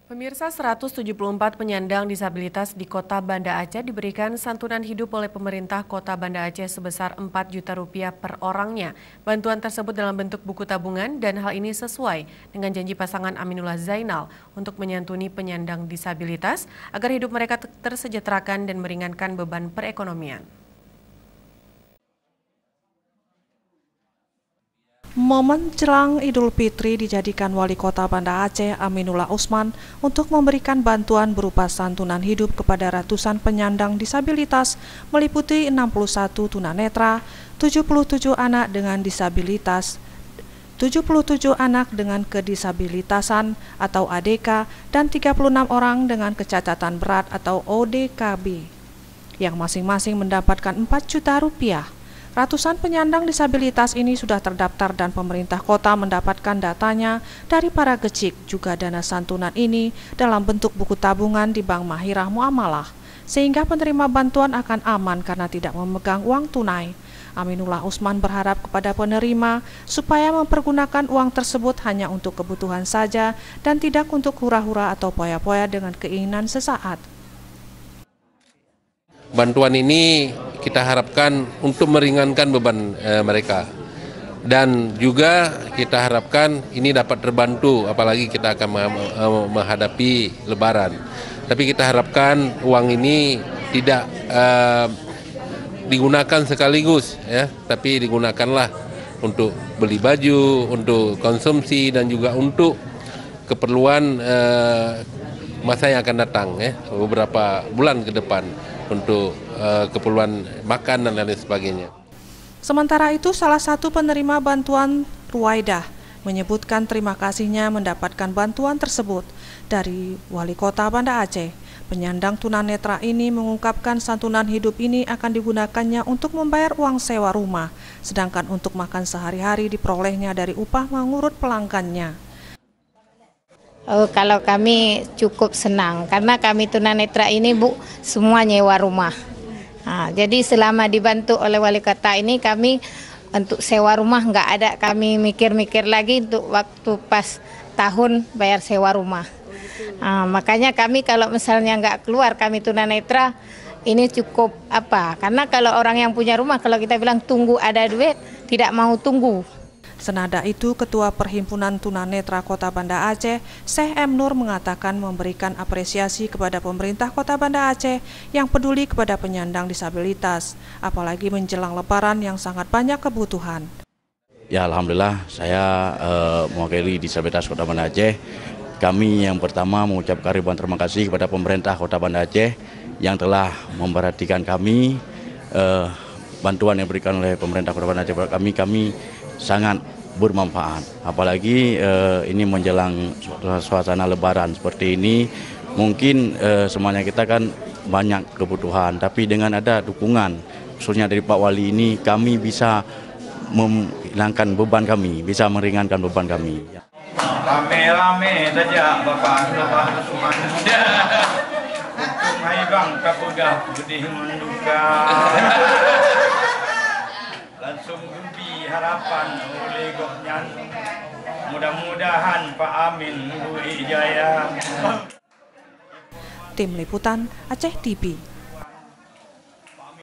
Pemirsa, 174 penyandang disabilitas di Kota Banda Aceh diberikan santunan hidup oleh pemerintah Kota Banda Aceh sebesar 4 juta rupiah per orangnya. Bantuan tersebut dalam bentuk buku tabungan dan hal ini sesuai dengan janji pasangan Aminullah Zainal untuk menyantuni penyandang disabilitas agar hidup mereka tersejahterakan dan meringankan beban perekonomian. Momen jelang Idul Fitri dijadikan Wali Kota Banda Aceh Aminullah Usman untuk memberikan bantuan berupa santunan hidup kepada ratusan penyandang disabilitas meliputi 61 tunanetra, 77 anak dengan disabilitas, 77 anak dengan kedisabilitasan atau ADK, dan 36 orang dengan kecacatan berat atau ODKB, yang masing-masing mendapatkan 4 juta rupiah. Ratusan penyandang disabilitas ini sudah terdaftar dan pemerintah kota mendapatkan datanya dari para gecik. Juga dana santunan ini dalam bentuk buku tabungan di Bank Mahirah Muamalah, sehingga penerima bantuan akan aman karena tidak memegang uang tunai. Aminullah Usman berharap kepada penerima supaya mempergunakan uang tersebut hanya untuk kebutuhan saja dan tidak untuk hura-hura atau poya-poya dengan keinginan sesaat. Bantuan ini kita harapkan untuk meringankan beban mereka, dan juga kita harapkan ini dapat terbantu apalagi kita akan menghadapi Lebaran. Tapi kita harapkan uang ini tidak digunakan sekaligus, ya, tapi digunakanlah untuk beli baju, untuk konsumsi, dan juga untuk keperluan masa yang akan datang, ya, beberapa bulan ke depan, untuk keperluan makan dan lain sebagainya. Sementara itu, salah satu penerima bantuan, Ruwaidah, menyebutkan terima kasihnya mendapatkan bantuan tersebut dari Wali Kota Banda Aceh. Penyandang tunanetra ini mengungkapkan santunan hidup ini akan digunakannya untuk membayar uang sewa rumah, sedangkan untuk makan sehari-hari diperolehnya dari upah mengurut pelanggannya. Kalau kami cukup senang karena kami tunanetra ini semua nyewa rumah. Nah, jadi selama dibantu oleh wali kota ini kami untuk sewa rumah nggak ada kami mikir-mikir lagi untuk waktu pas tahun bayar sewa rumah. Nah, makanya kami kalau misalnya nggak keluar kami tunanetra ini cukup karena kalau orang yang punya rumah kalau kita bilang tunggu ada duit tidak mau tunggu. Senada itu, Ketua Perhimpunan Tunanetra Kota Banda Aceh, Syekh M. Nur, mengatakan memberikan apresiasi kepada pemerintah Kota Banda Aceh yang peduli kepada penyandang disabilitas, apalagi menjelang Lebaran yang sangat banyak kebutuhan. Ya, alhamdulillah, saya mewakili disabilitas Kota Banda Aceh. Kami yang pertama mengucapkan ribuan terima kasih kepada pemerintah Kota Banda Aceh yang telah memperhatikan kami. Bantuan yang diberikan oleh pemerintah Kota Banda Aceh kepada kami sangat bermanfaat, apalagi ini menjelang suasana Lebaran seperti ini. Mungkin semuanya kita kan banyak kebutuhan, tapi dengan ada dukungan khususnya dari Pak Wali ini, kami bisa menghilangkan beban kami, bisa meringankan beban kami. Rame-rame saja Bapak manusia, hai bang kapudah budi menduga. Langsung gumpi harapan oleh Goknyan, mudah-mudahan Pak Amin Bu Ijaya. Tim Liputan Aceh TV.